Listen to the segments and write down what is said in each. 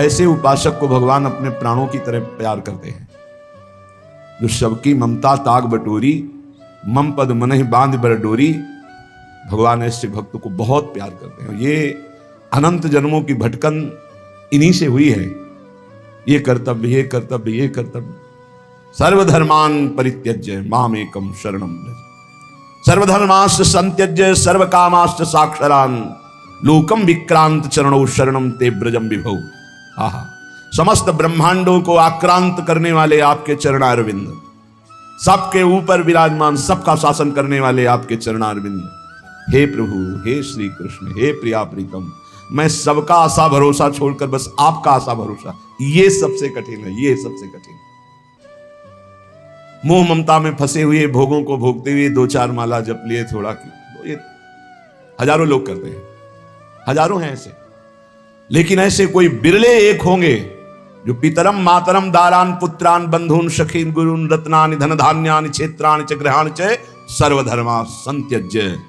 ऐसे उपासक को भगवान अपने प्राणों की तरह प्यार करते हैं। जो सबकी ममता ताग बटोरी, मम पद मनहि बांध बर डोरी, भगवान ऐसे भक्त को बहुत प्यार करते हैं। ये अनंत जन्मों की भटकन इन्हीं से हुई है। ये कर्तव्य, ये कर्तव्य, ये कर्तव्य। सर्वधर्मान परित्यज्य मामेकम शरणम व्रज। सर्वधर्माश्च संत्यज्य सर्वकामाश्च साक्षरान् लोकम विक्रांत चरणों शरणम ते ब्रजम विभौ। आहा, समस्त ब्रह्मांडों को आक्रांत करने वाले आपके चरणारविंद, सबके ऊपर विराजमान, सबका शासन करने वाले आपके चरणारविंद। हे प्रभु, हे श्री कृष्ण, हे प्रिया प्रीतम, मैं सबका आशा भरोसा छोड़कर बस आपका आशा भरोसा, ये सबसे कठिन है, ये सबसे कठिन। मोह ममता में फंसे हुए, भोगों को भोगते हुए 2-4 माला जप लिए, थोड़ा की, तो ये हजारों लोग करते हैं, हजारों हैं ऐसे। लेकिन ऐसे कोई बिरले एक होंगे जो पितरम मातरम दारान पुत्रान बंधून सखीन गुरुन रत्नानि धन धान्यानि क्षेत्राणि च गृहाणि च सर्वधर्मा संत्यज्य।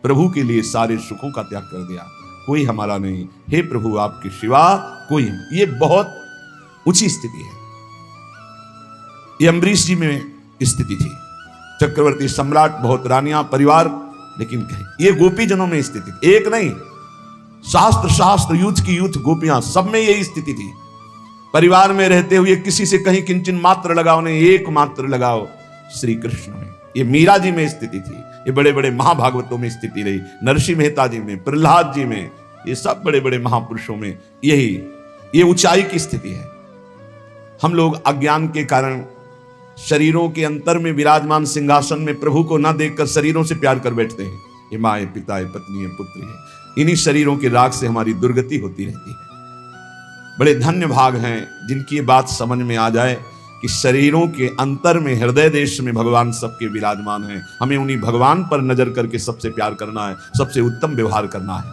प्रभु के लिए सारे सुखों का त्याग कर दिया, कोई हमारा नहीं, हे प्रभु आपके सिवा कोई। ये बहुत ऊंची स्थिति है। ये अम्बरीश जी में स्थिति थी, चक्रवर्ती सम्राट, बहुत रानियां, परिवार, लेकिन ये गोपी जनों में स्थिति, एक नहीं, शास्त्र शास्त्र यूथ की यूथ गोपियां, सब में यही स्थिति थी। परिवार में रहते हुए किसी से कहीं किंचन मात्र लगाओ नहीं, एक मात्र लगाओ श्री कृष्ण में। ये मीरा जी में स्थिति थी, ये बड़े बड़े महाभागवतों में स्थिति रही, नरसिंह मेहता जी में, प्रहलाद जी में, ये सब बड़े बड़े महापुरुषों में यही, ये ऊंचाई की स्थिति है। हम लोग अज्ञान के कारण शरीरों के अंतर में विराजमान सिंहासन में प्रभु को न देखकर शरीरों से प्यार कर बैठते हैं। ये माँ है, पिता है, पत्नी है, पुत्री है, इन्हीं शरीरों के राग से हमारी दुर्गति होती रहती है। बड़े धन्य भाग हैं जिनकी ये बात समझ में आ जाए कि शरीरों के अंतर में, हृदय देश में भगवान सबके विराजमान हैं। हमें उन्हीं भगवान पर नजर करके सबसे प्यार करना है, सबसे उत्तम व्यवहार करना है।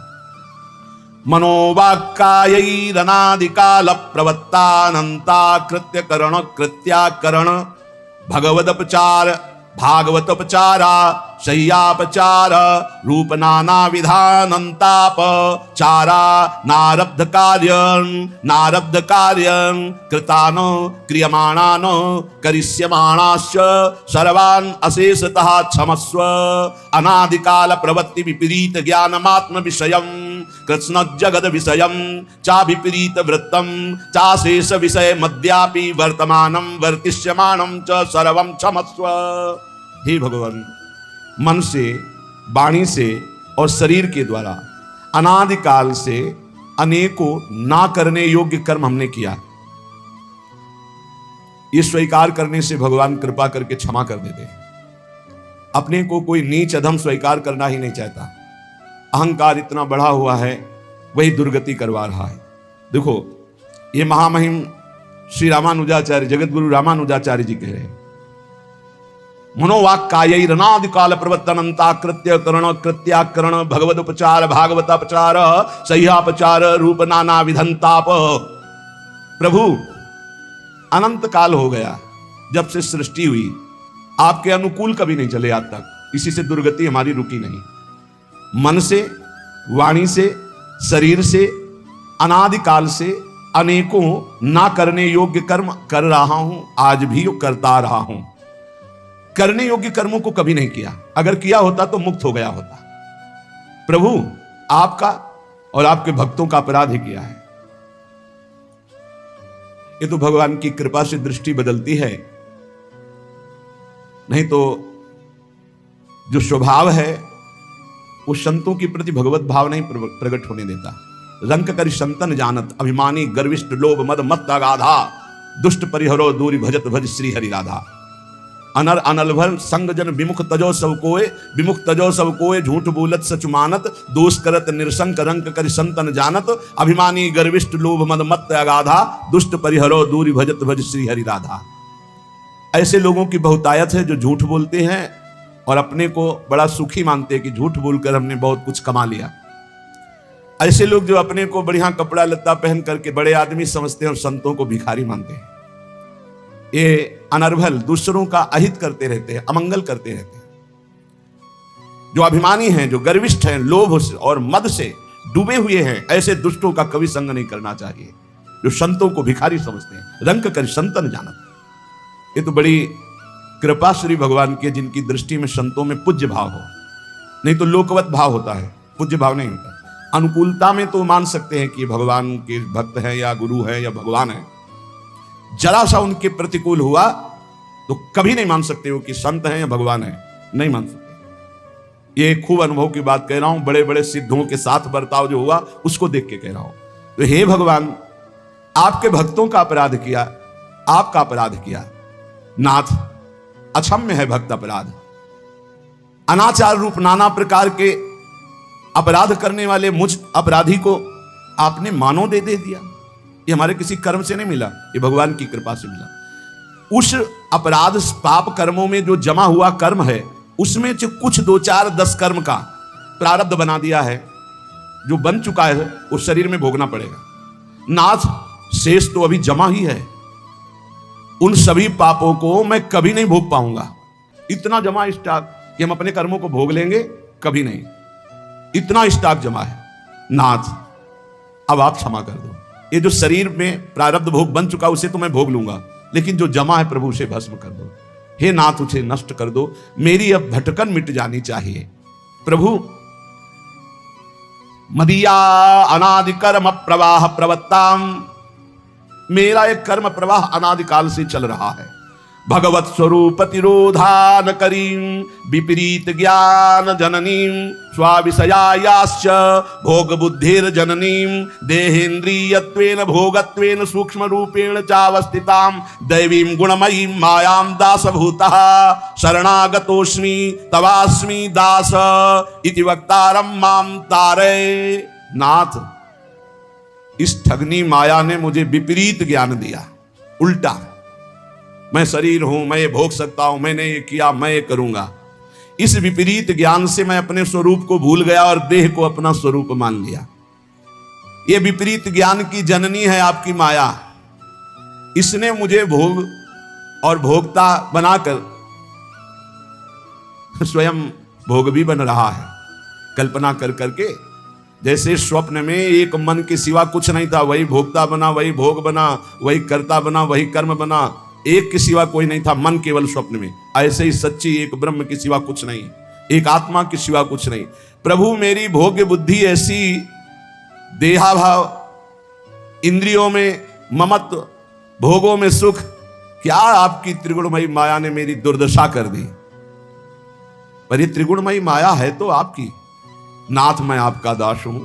मनोवाक्कायैरनादिकाल प्रवत्तानंता कृत्य करण कृत्याकरण भगवदपचार भागवतोपचारा शय्यापचार रूप नाना विधानंताप चारा नारब्ध कार्यं कृतानो क्रियमाणानो करिष्यमाणाश्च सर्वान् अशेषतः क्षमस्व। अनादिकाल प्रवृत्ति विपरीत ज्ञानमात्म विषयं कृष्ण जगद विषयं चा विपरीत वृत्तं चाशेष विषय मध्यापि वर्तमानं वर्तिष्यमानं च सर्वं क्षमस्व। हे भगवान, मन से, वाणी से और शरीर के द्वारा अनादिकाल से अनेकों ना करने योग्य कर्म हमने किया। ये स्वीकार करने से भगवान कृपा करके क्षमा कर देते हैं। अपने को कोई नीच अधम स्वीकार करना ही नहीं चाहता। अहंकार इतना बढ़ा हुआ है, वही दुर्गति करवा रहा है। देखो, ये महामहिम श्री रामानुजाचार्य, जगत गुरु रामानुजाचार्य जी कह रहे हैं, मनोवाक्कायैरनादिकाल प्रवर्तनंता कृत्य करण कृत्याकरण भगवदोपचार भागवतापचार शय्यापचार रूप नाना विधंताप। प्रभु, अनंत काल हो गया जब से सृष्टि हुई, आपके अनुकूल कभी नहीं चले आज तक, इसी से दुर्गति हमारी रुकी नहीं। मन से, वाणी से, शरीर से, अनादिकाल से अनेकों ना करने योग्य कर्म कर रहा हूं, आज भी करता रहा हूं। करने योग्य कर्मों को कभी नहीं किया, अगर किया होता तो मुक्त हो गया होता। प्रभु, आपका और आपके भक्तों का अपराध ही किया है। ये तो भगवान की कृपा से दृष्टि बदलती है, नहीं तो जो स्वभाव है वो संतों के प्रति भगवत भाव नहीं प्रकट होने देता। रंक कर संतन जानत अभिमानी गर्विष्ठ लोभ मद मत अगाधा दुष्ट परिहरो दूरी भजत भज श्री हरि राधा। अनर अनल भर संग जन विमुख तजो सब कोय झूठ बोलत सच मानत दोष करत निरसंक रंक कर संतन जानत अभिमानी गर्विष्ठ लोभ मद मत अगाधा दुष्ट परिहरो दूरी भजत भज श्री हरि राधा। ऐसे लोगों की बहुतायत है जो झूठ बोलते हैं और अपने को बड़ा सुखी मानते हैं कि झूठ बोलकर हमने बहुत कुछ कमा लिया। ऐसे लोग जो अपने को बढ़िया कपड़ा लत्ता पहन करके बड़े आदमी समझते हैं और संतों को भिखारी मानते हैं। ये अनर्भल दूसरों का अहित करते रहते हैं, अमंगल करते रहते हैं। जो अभिमानी हैं, जो गर्विष्ठ हैं, लोभ और मद से डूबे हुए हैं, ऐसे दुष्टों का कभी संग नहीं करना चाहिए। जो संतों को भिखारी समझते हैं। रंक कर संतन जानत। ये तो बड़ी कृपा श्री भगवान की, जिनकी दृष्टि में संतों में पूज्य भाव हो, नहीं तो लोकवत भाव होता है, पूज्य भाव नहीं होता। अनुकूलता में तो मान सकते हैं कि भगवान के भक्त हैं या गुरु है या भगवान है, जरा सा उनके प्रतिकूल हुआ तो कभी नहीं मान सकते हो कि संत हैं या भगवान है, नहीं मान सकते। ये खूब अनुभव की बात कह रहा हूं, बड़े बड़े सिद्धों के साथ बर्ताव जो हुआ उसको देख के कह रहा हूं। तो हे भगवान, आपके भक्तों का अपराध किया, आपका अपराध किया नाथ, अक्षम्य है भक्त अपराध। अनाचार रूप नाना प्रकार के अपराध करने वाले मुझ अपराधी को आपने मानो दे दिया। ये हमारे किसी कर्म से नहीं मिला, ये भगवान की कृपा से मिला। उस अपराध पाप कर्मों में जो जमा हुआ कर्म है, उसमें जो कुछ 2, 4, 10 कर्म का प्रारब्ध बना दिया है, जो बन चुका है, उस शरीर में भोगना पड़ेगा। नाथ, शेष तो अभी जमा ही है। उन सभी पापों को मैं कभी नहीं भोग पाऊंगा। इतना जमा स्टॉक कि हम अपने कर्मों को भोग लेंगे, कभी नहीं। इतना स्टॉक जमा है। नाथ, अब आप क्षमा कर दो। ये जो शरीर में प्रारब्ध भोग बन चुका, उसे तो मैं भोग लूंगा, लेकिन जो जमा है प्रभु, उसे भस्म कर दो। हे नाथ, उसे नष्ट कर दो। मेरी अब भटकन मिट जानी चाहिए। प्रभु, मदिया अनादि कर्म प्रवाह प्रवत्ताम, मेरा एक कर्म प्रवाह अनादिकाल से चल रहा है। भगवत स्वरूप तिरोधान करीं विपरीत ज्ञान जननीं स्वाविषयायाश्च भोग बुद्धिर जननीं देहेन्द्रियत्वेन भोगत्वेन सूक्ष्म रूपेण चावस्थितां दैवीं गुणमयीं मायां दासभूतः शरणागतोऽस्मि तवास्मि दास इति वक्तारं मां तारय। नाथ, इस ठगनी माया ने मुझे विपरीत ज्ञान दिया, उल्टा। मैं शरीर हूं, मैं ये भोग सकता हूं, मैंने ये किया, मैं ये करूंगा। इस विपरीत ज्ञान से मैं अपने स्वरूप को भूल गया और देह को अपना स्वरूप मान लिया। ये विपरीत ज्ञान की जननी है आपकी माया। इसने मुझे भोग और भोक्ता बनाकर स्वयं भोग भी बन रहा है, कल्पना कर करके। जैसे स्वप्न में एक मन के सिवा कुछ नहीं था, वही भोक्ता बना, वही भोग बना, वही कर्ता बना, वही कर्म बना, एक के सिवा कोई नहीं था, मन केवल स्वप्न में। ऐसे ही सच्ची एक ब्रह्म के सिवा कुछ नहीं, एक आत्मा के सिवा कुछ नहीं। प्रभु, मेरी भोग्य बुद्धि ऐसी, देहाभाव, इंद्रियों में ममत्व, भोगों में सुख, क्या आपकी त्रिगुणमयी माया ने मेरी दुर्दशा कर दी। पर ये त्रिगुणमयी माया है तो आपकी। नाथ, मैं आपका दास हूं,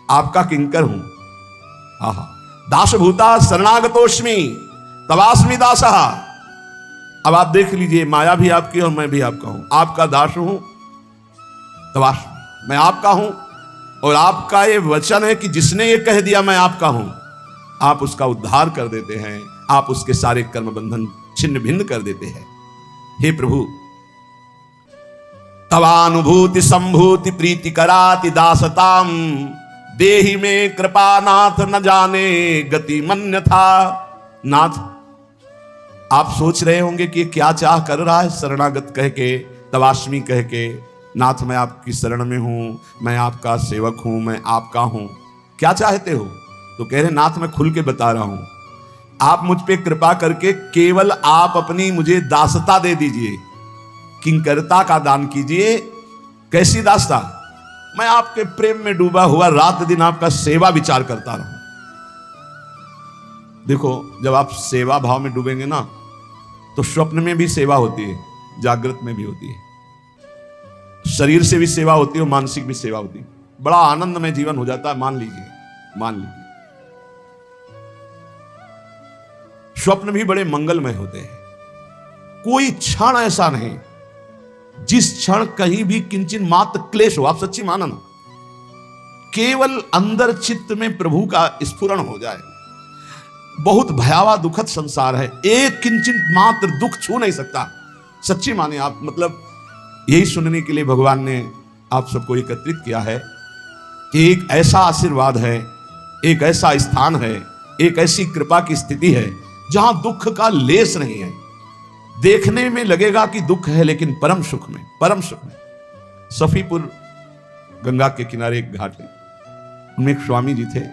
आपका किंकर हूं। आहा, दासभूता शरणागतोस्मि तवास्मि दासः। अब आप देख लीजिए, माया भी आपकी और मैं भी आपका हूं। आपका दास हूं, तवास्मि, मैं आपका हूं। और आपका ये वचन है कि जिसने ये कह दिया मैं आपका हूं, आप उसका उद्धार कर देते हैं, आप उसके सारे कर्म बंधन छिन्न भिन्न कर देते हैं। हे प्रभु, तवानुभूति संभूति प्रीति कराति दासताम देहि में कृपा नाथ न जाने गति मन्य था। नाथ, आप सोच रहे होंगे कि क्या चाह कर रहा है शरणागत कह के, तवास्मि कह के। नाथ, मैं आपकी शरण में हूं, मैं आपका सेवक हूं, मैं आपका हूं, क्या चाहते हो? तो कह रहे, नाथ, मैं खुल के बता रहा हूं, आप मुझ पे कृपा करके केवल आप अपनी मुझे दासता दे दीजिए, किंकरता का दान कीजिए। कैसी दासता? मैं आपके प्रेम में डूबा हुआ रात दिन आपका सेवा विचार करता रहूं। देखो, जब आप सेवा भाव में डूबेंगे ना, तो स्वप्न में भी सेवा होती है, जागृत में भी होती है, शरीर से भी सेवा होती है और मानसिक भी सेवा होती है। बड़ा आनंदमय जीवन हो जाता है। मान लीजिए, मान लीजिए, स्वप्न भी बड़े मंगलमय होते हैं। कोई क्षण ऐसा नहीं जिस क्षण कहीं भी किंचित मात्र क्लेश हो। आप सच्ची माना ना, केवल अंदर चित्त में प्रभु का स्फुरण हो जाए। बहुत भयावह दुखद संसार है, एक किंचित मात्र दुख छू नहीं सकता। सच्ची माने आप, मतलब यही सुनने के लिए भगवान ने आप सबको एकत्रित किया है कि एक ऐसा आशीर्वाद है, एक ऐसा स्थान है, एक ऐसी कृपा की स्थिति है जहां दुख का लेस नहीं है। देखने में लगेगा कि दुख है, लेकिन परम सुख में, परम सुख में। सफीपुर गंगा के किनारे एक घाट है, उनमें एक स्वामी जी थे।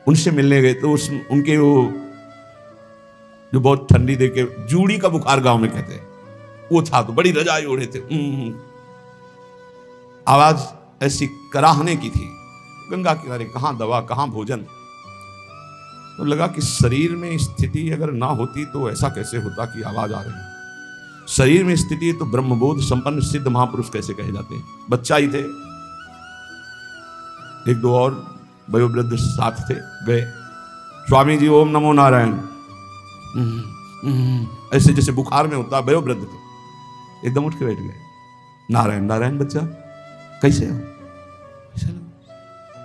उनसे मिलने गए तो उनके वो जो बहुत ठंडी दे के जूड़ी का बुखार गांव में कहते हैं वो था, तो बड़ी रजाई ओढ़े थे। आवाज ऐसी कराहने की थी, गंगा किनारे, कहां दवा कहां भोजन। तो लगा कि शरीर में स्थिति अगर ना होती तो ऐसा कैसे होता कि आवाज आ रही। शरीर में स्थिति तो ब्रह्मबोध संपन्न सिद्ध महापुरुष कैसे कहे जाते हैं। बच्चा ही थे, एक दो और वयोवृद्ध साथ थे, गए, स्वामी जी ओम नमो नारायण, ऐसे जैसे बुखार में होता, वयोवृद्ध थे, एकदम उठ के बैठ गए। नारायण नारायण बच्चा कैसे हो?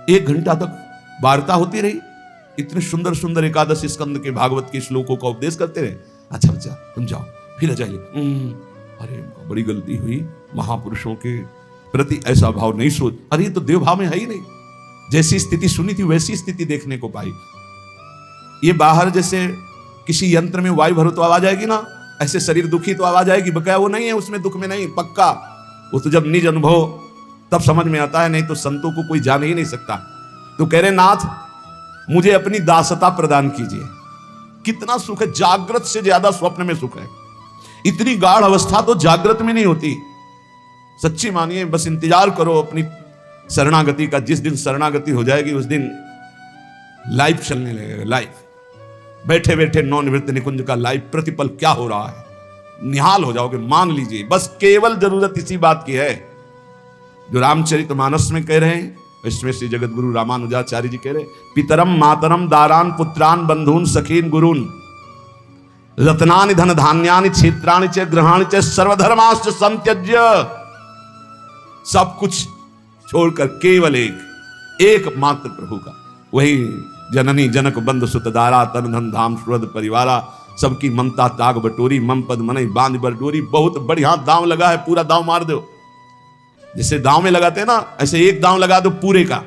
1 घंटा तक वार्ता होती रही, इतने सुंदर सुंदर एकादश स्कंद के भागवत के श्लोकों का उपदेश करते रहे। अच्छा बच्चा तुम जाओ, फिर जाइए। अरे बड़ी गलती हुई, महापुरुषों के प्रति ऐसा भाव नहीं सोच। अरे ये तो देव भाव में है ही नहीं, जैसी स्थिति सुनी थी वैसी स्थिति देखने को पाई। ये बाहर जैसे किसी यंत्र में वायु भरो तो आवाज आएगी ना, ऐसे शरीर दुखी तो आवाज आएगी, बकाया वो नहीं है, उसमें दुख में नहीं, पक्का। वो तो जब निज अनुभव तब समझ में आता है, नहीं तो संतों को कोई जान ही नहीं सकता। तो कह रहे नाथ मुझे अपनी दासता प्रदान कीजिए। कितना सुख है, जागृत से ज्यादा स्वप्न में सुख है। इतनी गाढ़ अवस्था तो जागृत में नहीं होती। सच्ची मानिए, बस इंतजार करो अपनी शरणागति का। जिस दिन शरणागति हो जाएगी उस दिन लाइव चलने लगेगा। लाइव बैठे बैठे नवनिवृत्त निकुंज का लाइव प्रतिपल क्या हो रहा है, निहाल हो जाओगे, मान लीजिए। बस केवल जरूरत इसी बात की है जो रामचरितमानस में कह रहे हैं। इसमें श्री जगत गुरु रामानुजाचार्य जी कह रहे, पितरम मातरम दारान पुत्रान बंधून सखीन गुरुन रत्नानि धन धान्यानि क्षेत्राणि च ग्रहाणि च सर्वधर्माश्च संत्यज्य। सब कुछ छोड़कर केवल एक मात्र प्रभु का, वही जननी जनक बंध सुत दारा तन धन धाम सुहृद परिवारा। सबकी ममता ताग बटोरी मम पद मनई बांध बर डोरी। बहुत बढ़िया दांव लगा है, पूरा दांव मार दो। जैसे दांव में लगाते हैं ना, ऐसे एक दांव लगा दो पूरे का।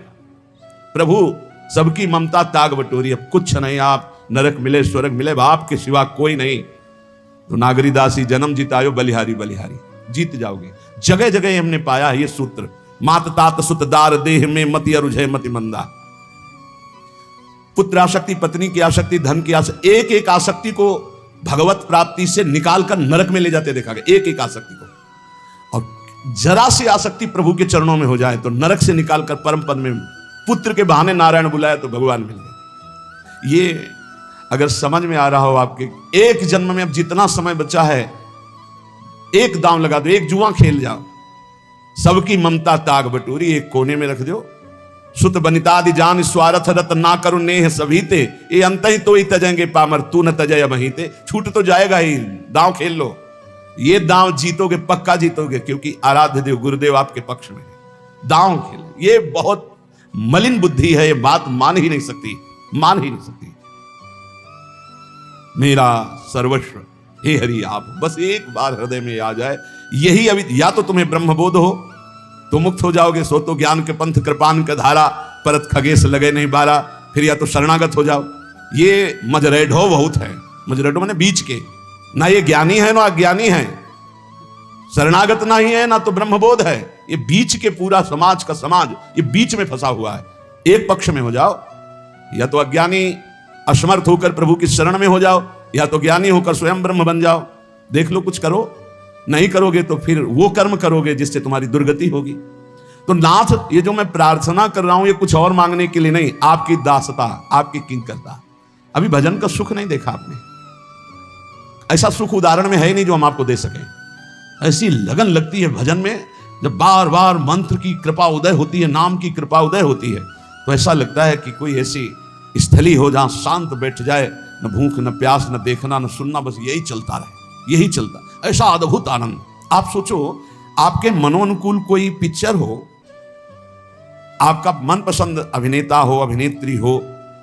प्रभु सबकी ममता ताग बटोरी, अब कुछ नहीं, आप नरक मिले स्वर्ग मिले, बाप के सिवा कोई नहीं। तो नागरी दासी जन्म जीतायो बलिहारी बलिहारी, जीत जाओगे। जगह जगह हमने पाया ये सूत्र, मात तात सुत दार देह में मति अरुझय मति मंदा। पुत्र आसक्ति, पत्नी की आसक्ति, धन की आसक्ति, एक एक आसक्ति को भगवत प्राप्ति से निकालकर नरक में ले जाते देखा गया, एक एक आसक्ति को। और जरा सी आसक्ति प्रभु के चरणों में हो जाए तो नरक से निकालकर परम पद में, पुत्र के बहाने नारायण बुलाया तो भगवान मिल गए। ये अगर समझ में आ रहा हो आपके, एक जन्म में अब जितना समय बचा है, एक दांव लगा दो, एक जुआ खेल जाओ। सबकी ममता ताग बटोरी एक कोने में रख दो। सुत बनितादि जान स्वार्थ रत ना करो नेह सभीते, ये अंत ही तो ही तजेंगे पामर, तू न तजय महीते। छूट तो जाएगा ही, दांव खेल लो। ये दांव जीतोगे, पक्का जीतोगे, क्योंकि आराध्य देव गुरुदेव आपके पक्ष में है। दांव खेल, ये बहुत मलिन बुद्धि है, ये बात मान ही नहीं सकती, मान ही नहीं सकती। मेरा सर्वस्व हे हरि आप, बस एक बार हृदय में आ जाए यही। अभी या तो तुम्हें ब्रह्मबोध हो तो मुक्त हो जाओगे, सो तो ज्ञान के पंथ कृपान का धारा, परत खगेश लगे नहीं बारा। फिर या तो शरणागत हो जाओ। ये मजरेढो बहुत है, मजरेढो माने बीच के, ना ये ज्ञानी है ना अज्ञानी है, शरणागत ना ही है ना तो ब्रह्मबोध है। ये बीच के पूरा समाज का समाज ये बीच में फंसा हुआ है। एक पक्ष में हो जाओ, या तो अज्ञानी असमर्थ होकर प्रभु की शरण में हो जाओ, या तो ज्ञानी होकर स्वयं ब्रह्म बन जाओ। देख लो, कुछ करो। नहीं करोगे तो फिर वो कर्म करोगे जिससे तुम्हारी दुर्गति होगी। तो नाथ, ये जो मैं प्रार्थना कर रहा हूं ये कुछ और मांगने के लिए नहीं, आपकी दासता, आपकी किंकरता। अभी भजन का सुख नहीं देखा आपने, ऐसा सुख उदाहरण में है नहीं जो हम आपको दे सके। ऐसी लगन लगती है भजन में, जब बार बार मंत्र की कृपा उदय होती है, नाम की कृपा उदय होती है, तो ऐसा लगता है कि कोई ऐसी स्थली हो जहां शांत बैठ जाए, न भूख न प्यास न देखना न सुनना, बस यही चलता रहे, यही चलता। ऐसा अद्भुत आनंद। आप सोचो, आपके मनोनुकूल कोई पिक्चर हो, आपका मनपसंद अभिनेता हो अभिनेत्री हो,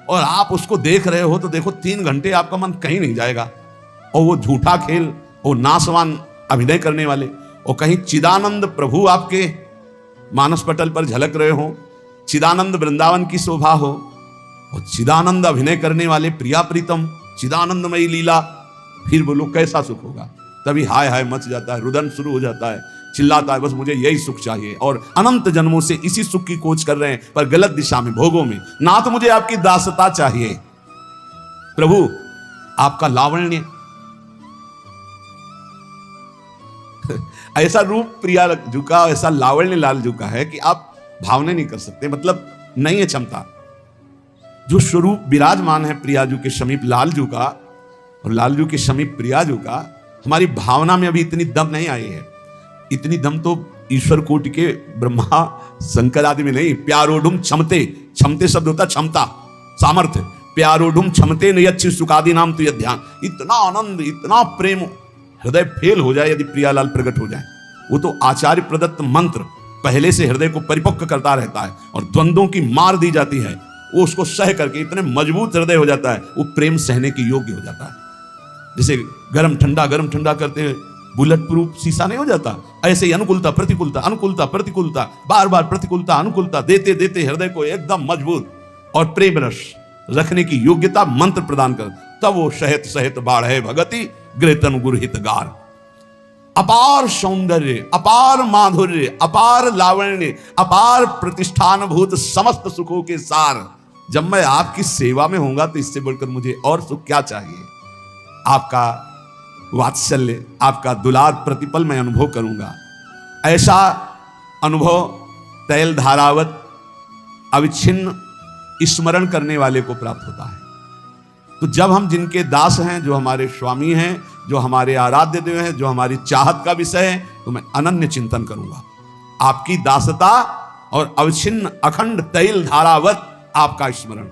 और आप उसको देख रहे हो, तो देखो 3 घंटे आपका मन कहीं नहीं जाएगा। और वो झूठा खेल, वो नासवान अभिनय करने वाले, और कहीं चिदानंद प्रभु आपके मानस पटल पर झलक रहे हो, चिदानंद वृंदावन की शोभा हो, और चिदानंद अभिनय करने वाले प्रिया प्रीतम, चिदानंदमयी लीला, फिर बोलो कैसा सुख होगा। तभी हाय हाय मच जाता है, रुदन शुरू हो जाता है, चिल्लाता है बस मुझे यही सुख चाहिए, और अनंत जन्मों से इसी सुख की खोज कर रहे हैं, पर गलत दिशा में, भोगों में। नाथ मुझे आपकी दासता चाहिए, प्रभु आपका लावण्य ऐसा रूप प्रिया जी का, ऐसा लावण्य लाल जी का है कि आप भावने नहीं कर सकते, मतलब नहीं है क्षमता। जो स्वरूप विराजमान है प्रिया जी के समीप लाल जी का, और लाल जी के समीप प्रिया जी का, हमारी भावना में अभी इतनी दम नहीं आई है। इतनी दम तो ईश्वर कोटि के ब्रह्मा शंकर आदि में नहीं। प्यारोढ़ुम क्षमते, क्षमते शब्द होता क्षमता, सामर्थ्य। प्यारोढ़ुम क्षमते न यच्छि सुखादि नाम तो यह ध्यान। इतना आनंद, इतना प्रेम, हृदय फेल हो जाए यदि प्रियालाल प्रकट हो जाए। वो तो आचार्य प्रदत्त मंत्र पहले से हृदय को परिपक्व करता रहता है, और द्वंद्वों की मार दी जाती है, वो उसको सह करके इतने मजबूत हृदय हो जाता है, वो प्रेम सहने के योग्य हो जाता है। जैसे गरम ठंडा करते हुए बुलेट प्रूफ शीशा नहीं हो जाता, ऐसे ही अनुकूलता प्रतिकूलता, अनुकूलता प्रतिकूलता, बार बार प्रतिकूलता अनुकूलता देते देते हृदय को एकदम मजबूत और प्रेम रस रखने की योग्यता मंत्र प्रदान कर, तब वो सहित सहित बाढ़ भगति गृहतन गुरहित गार। अपार सौंदर्य, अपार माधुर्य, अपार लावण्य, अपार प्रतिष्ठानभूत समस्त सुखों के सार। जब मैं आपकी सेवा में होऊंगा तो इससे बढ़कर मुझे और सुख क्या चाहिए। आपका वात्सल्य, आपका दुलार प्रतिपल मैं अनुभव करूंगा। ऐसा अनुभव तैल धारावत अविच्छिन्न स्मरण करने वाले को प्राप्त होता है। तो जब हम जिनके दास हैं, जो हमारे स्वामी हैं, जो हमारे आराध्य देव हैं, जो हमारी चाहत का विषय है, तो मैं अनन्य चिंतन करूंगा। आपकी दासता और अविच्छिन्न अखंड तैल धारावत आपका स्मरण।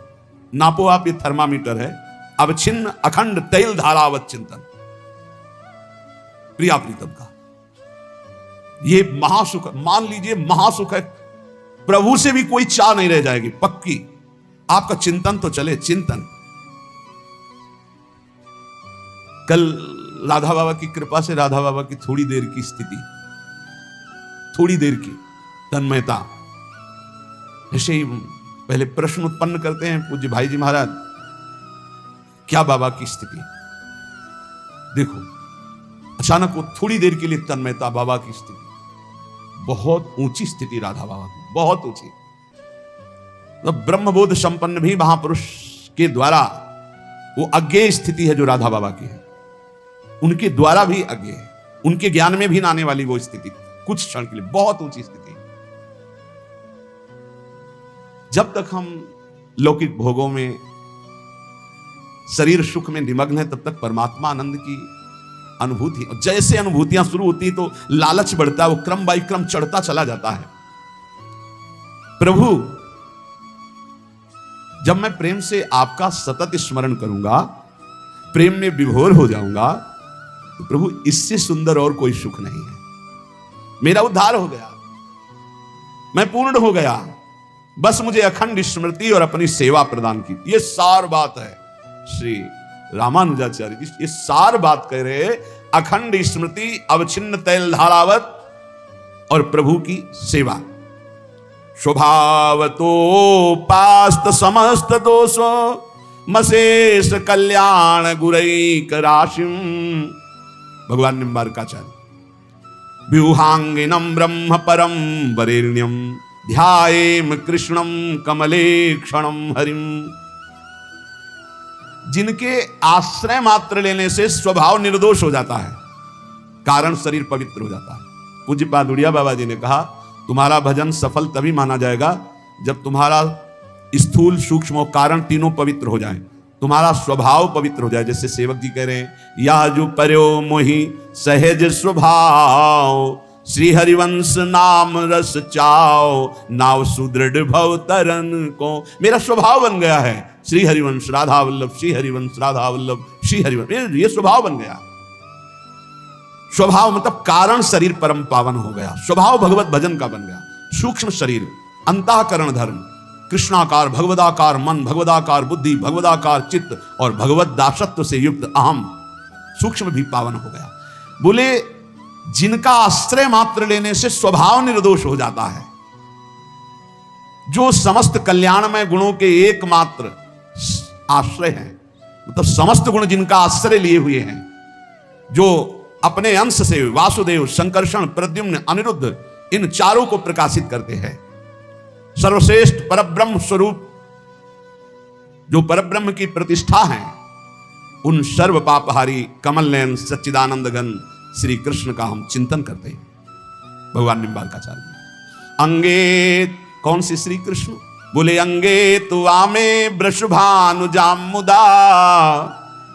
नापो आप, ये थर्मामीटर है। अविच्छिन्न अखंड तैल धारावत चिंतन प्रिया प्रीतम का, ये महासुख, मान लीजिए महासुख है। प्रभु से भी कोई चाह नहीं रह जाएगी, पक्की। आपका चिंतन तो चले, चिंतन। कल राधा बाबा की कृपा से, राधा बाबा की थोड़ी देर की स्थिति, थोड़ी देर की तन्मयता, ऐसे ही पहले प्रश्न उत्पन्न करते हैं पूज्य भाई जी महाराज, क्या बाबा की स्थिति। देखो अचानक वो थोड़ी देर के लिए तन्मयता, बाबा की स्थिति बहुत ऊंची स्थिति, राधा बाबा की बहुत ऊंची। तो ब्रह्मबोध संपन्न भी महापुरुष के द्वारा वो अज्ञेय स्थिति है जो राधा बाबा की है, उनके द्वारा भी अज्ञेय है, उनके ज्ञान में भी ना आने वाली वो स्थिति, कुछ क्षण के लिए बहुत ऊंची स्थिति। जब तक हम लौकिक भोगों में, शरीर सुख में निमग्न है, तब तक परमात्मा आनंद की अनुभूति, और जैसे अनुभूतियां शुरू होती तो लालच बढ़ता है, वो क्रम बाई क्रम चढ़ता चला जाता है। प्रभु जब मैं प्रेम से आपका सतत स्मरण करूंगा, प्रेम में विभोर हो जाऊंगा, तो प्रभु इससे सुंदर और कोई सुख नहीं है। मेरा उद्धार हो गया, मैं पूर्ण हो गया, बस मुझे अखंड स्मृति और अपनी सेवा प्रदान की। ये सार बात है। श्री रामानुजाचार्य जी ये सार बात कह रहे, अखंड स्मृति, अवच्छिन्न तैल धारावत और प्रभु की सेवा। स्वभावतो पास्त समस्त दोषो मशेष कल्याण गुरैक राशिम। भगवान निम्बारकाचार्य, व्यूहांगिनम ब्रह्म परम वरेण्यम ध्यायेम कृष्णम कमले क्षणम हरिम। जिनके आश्रय मात्र लेने से स्वभाव निर्दोष हो जाता है, कारण शरीर पवित्र हो जाता है। पूज्य पादुड़िया बाबा जी ने कहा, तुम्हारा भजन सफल तभी माना जाएगा जब तुम्हारा स्थूल सूक्ष्म और कारण तीनों पवित्र हो जाए, तुम्हारा स्वभाव पवित्र हो जाए। जैसे सेवक जी कह रहे हैं, यह जो पर्यो मोहि सहज स्वभाव, श्री हरिवंश नाम रस चाओ, नाव सुदृढ़ भव तरन को। मेरा स्वभाव बन गया है श्री हरिवंश राधा वल्लभ, श्री हरिवंश राधा वल्लभ, श्री हरिवंश, ये स्वभाव बन गया। स्वभाव मतलब कारण शरीर परम पावन हो गया, स्वभाव भगवत भजन का बन गया। सूक्ष्म शरीर, अंतःकरण धर्म, कृष्णाकार, भगवदाकार मन, भगवदाकार बुद्धि, भगवदाकार चित्त और भगवत दासत्व से युक्त अहम सूक्ष्म भी पावन हो गया। बोले जिनका आश्रय मात्र लेने से स्वभाव निर्दोष हो जाता है, जो समस्त कल्याणमय गुणों के एकमात्र आश्रय हैं, मतलब समस्त गुण जिनका आश्रय लिए हुए हैं, जो अपने अंश से वासुदेव, संकर्षण, प्रद्युम्न, अनिरुद्ध इन चारों को प्रकाशित करते हैं। सर्वश्रेष्ठ परब्रह्म स्वरूप जो परब्रह्म की प्रतिष्ठा है, उन सर्व पापहारी कमल नयन सच्चिदानंद घन श्री कृष्ण का हम चिंतन करते हैं। भगवान निम्बालकाचार्य अंगे, कौन से श्री कृष्ण? बोले अंगे तु आमे वृषभानुजाम मुदा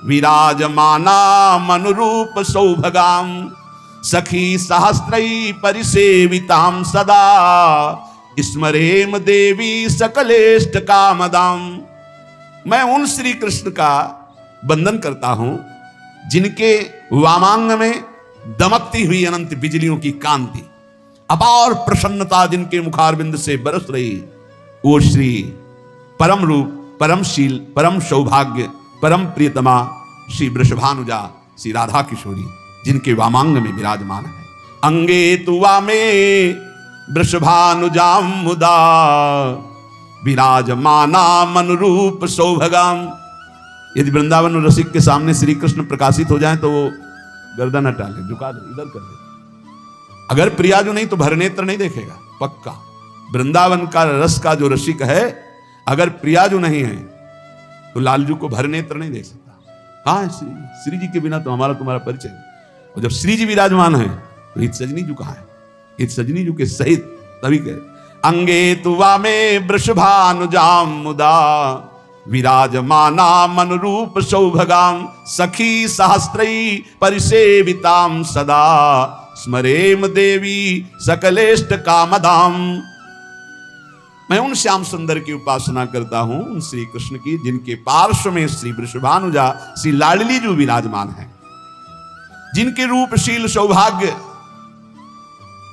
विराजमाना मनुरूप सौभगाम सखी सहस्त्रई परिसेविताम सदा स्मरेम देवी सकलेष्ट कामदाम। मैं उन श्री कृष्ण का वंदन करता हूं जिनके वामांग में दमकती हुई अनंत बिजलियों की कांति, अपार प्रसन्नता जिनके मुखारविंद से बरस रही, वो श्री परम रूप, परमशील, परम सौभाग्य, परम प्रियतमा श्री वृषभानुजा श्री राधा किशोरी जिनके वामांग में विराजमान है। अंगे तु वामे वृषभानुजाम मुदा विराजमाना मनुरूप सौभगाम। यदि वृंदावन रसिक के सामने श्री कृष्ण प्रकाशित हो जाए तो वो गर्दन हटा ले, झुका दे, इधर कर दे। अगर प्रियाजू नहीं तो भरनेत्र नहीं देखेगा, पक्का। वृंदावन का रस का जो रसिक है, अगर प्रियाजू नहीं है तो लालजू को भरनेत्र नहीं देख सकता। कहां है श्री जी के बिना तो हमारा तुम्हारा परिचय नहीं। और जब श्री जी विराजमान है तो इत सजनी जू कहां है? इत सजनी जू के सहित तभी कह अंगे तु वामे वृषभानुजाम मुदा विराजमाना मनुरूप सौभगाम सखी सहस्त्रई परिसेविताम सदा स्मरेम देवी सकलेष्ट कामदाम। मैं उन श्याम सुंदर की उपासना करता हूं, उन श्री कृष्ण की जिनके पार्श्व में श्री वृषभानुजा श्री लाडली जो विराजमान है, जिनके रूपशील सौभाग्य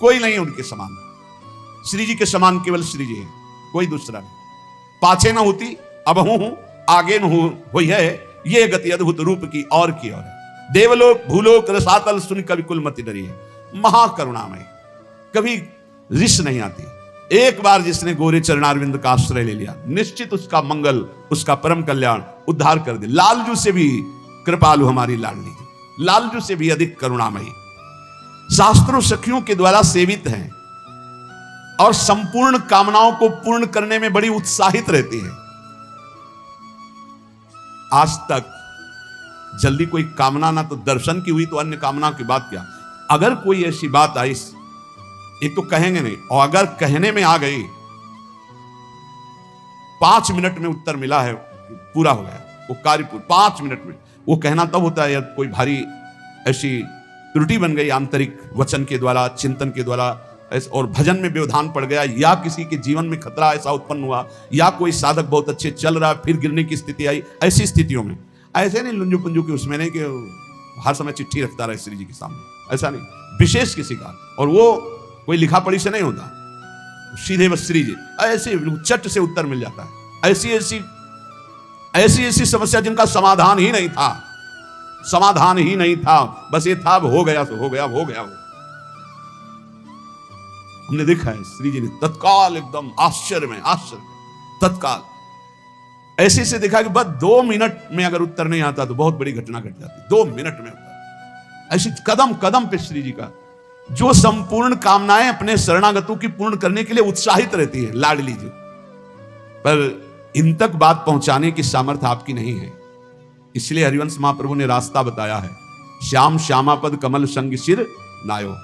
कोई नहीं उनके समान। श्री जी के समान केवल श्री जी है, कोई दूसरा नहीं। पाछे न होती अब हूं, आगे न हुई है, ये गति अद्भुत रूप की और की और है। देवलोक भूलोक रसातल सुन कभी कुल मति डरी है। महाकरुणामय, कभी रिस नहीं आती। एक बार जिसने गोरे चरणारविंद का आश्रय ले लिया, निश्चित उसका मंगल, उसका परम कल्याण उद्धार कर दे। लालजू से भी कृपालु हमारी लाडली जी, लालजू से भी अधिक करुणामयी, शास्त्रों सखियों के द्वारा सेवित हैं और संपूर्ण कामनाओं को पूर्ण करने में बड़ी उत्साहित रहती है। आज तक जल्दी कोई कामना ना तो दर्शन की हुई तो अन्य कामना की बात क्या। अगर कोई ऐसी बात आई, एक तो कहेंगे नहीं, और अगर कहने में आ गई 5 मिनट में उत्तर मिला है, पूरा हो गया वो कार्य। 5 मिनट में वो कहना तब होता है या कोई भारी ऐसी त्रुटि बन गई आंतरिक वचन के द्वारा, चिंतन के द्वारा, और भजन में व्यवधान पड़ गया, या किसी के जीवन में खतरा ऐसा उत्पन्न हुआ, या कोई साधक बहुत अच्छे चल रहा फिर गिरने की स्थिति आई। ऐसी स्थितियों में ऐसे नहीं लुंजू पुंजू की उसमें नहीं कि हर समय चिट्ठी रखता रहे श्री जी के सामने, ऐसा नहीं, विशेष किसी का। और वो कोई लिखा पढ़ी से नहीं होता, सीधे बस श्री जी ऐसे चट से उत्तर मिल जाता है। ऐसी ऐसी समस्या जिनका समाधान ही नहीं था, समाधान ही नहीं था, बस ये था अब हो गया तो हो गया, हो गया। हमने देखा है श्री जी ने तत्काल एकदम आश्चर्य में तत्काल ऐसे से देखा कि बस 2 मिनट में अगर उत्तर नहीं आता तो बहुत बड़ी घटना घट जाती। 2 मिनट में उत्तर, ऐसी कदम कदम पे श्री जी का जो संपूर्ण कामनाएं अपने शरणागतों की पूर्ण करने के लिए उत्साहित रहती है लाडली जी, पर इन तक बात पहुंचाने की सामर्थ्य आपकी नहीं है। इसलिए हरिवंश महाप्रभु ने रास्ता बताया है, श्याम श्यामापद कमल संग सिर नायो।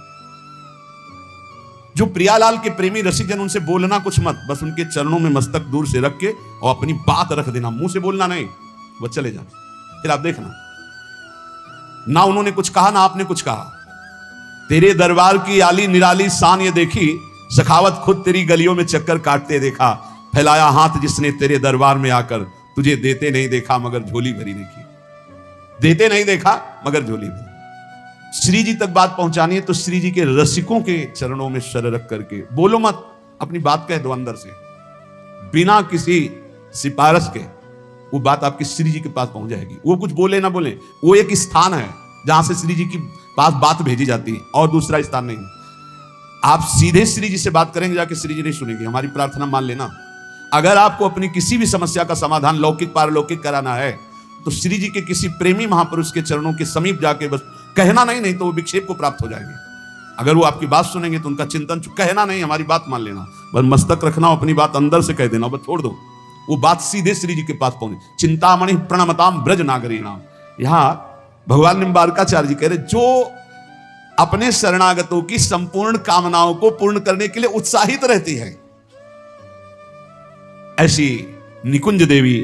जो प्रियालाल के प्रेमी रसिकजन, उनसे बोलना कुछ मत, बस उनके चरणों में मस्तक दूर से रख के और अपनी बात रख देना, मुंह से बोलना नहीं, वो चले जाना। फिर आप देखना, ना उन्होंने कुछ कहा ना आपने कुछ कहा। तेरे दरबार की आली निराली शान ये देखी, सखावत खुद तेरी गलियों में चक्कर काटते देखा। फैलाया हाथ जिसने तेरे दरबार में आकर, तुझे देते नहीं देखा मगर झोली भरी देखी। देते नहीं देखा मगर झोली भरी। श्री जी तक बात पहुंचानी है तो श्री जी के रसिकों के चरणों में सर रख करके बोलो मत, अपनी बात कह दो अंदर से, बिना किसी सिफारिश के वो बात आपकी श्री जी के पास पहुंच जाएगी। वो कुछ बोले ना बोले, वो एक स्थान है जहां से श्री जी की पास बात भेजी जाती है और दूसरा स्थान नहीं। आप सीधे श्री जी से बात करेंगे जाके श्री जी नहीं सुनेंगे। हमारी प्रार्थना मान लेना, अगर आपको अपनी किसी भी समस्या का समाधान लौकिक पारलौकिक कराना है तो श्री जी के किसी प्रेमी महापुरुष के चरणों के समीप जाके बस कहना नहीं तो वो विक्षेप को प्राप्त हो जाएंगे। अगर वो आपकी बात सुनेंगे तो उनका चिंतन, कहना नहीं, हमारी बात मान लेना, बस मस्तक रखना, अपनी बात अंदर से कह देना, बस छोड़ दो, वो बात सीधे श्री जी के पास पहुंचे। चिंतामणि प्रणमताम ब्रज नागरीणाम। यहां भगवान निम्बारकाचार्य जी कह रहे, जो अपने शरणागतों की संपूर्ण कामनाओं को पूर्ण करने के लिए उत्साहित रहती है, ऐसी निकुंज देवी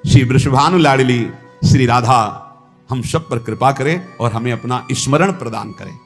श्री वृषभानु लाडली श्री राधा हम सब पर कृपा करें और हमें अपना स्मरण प्रदान करें।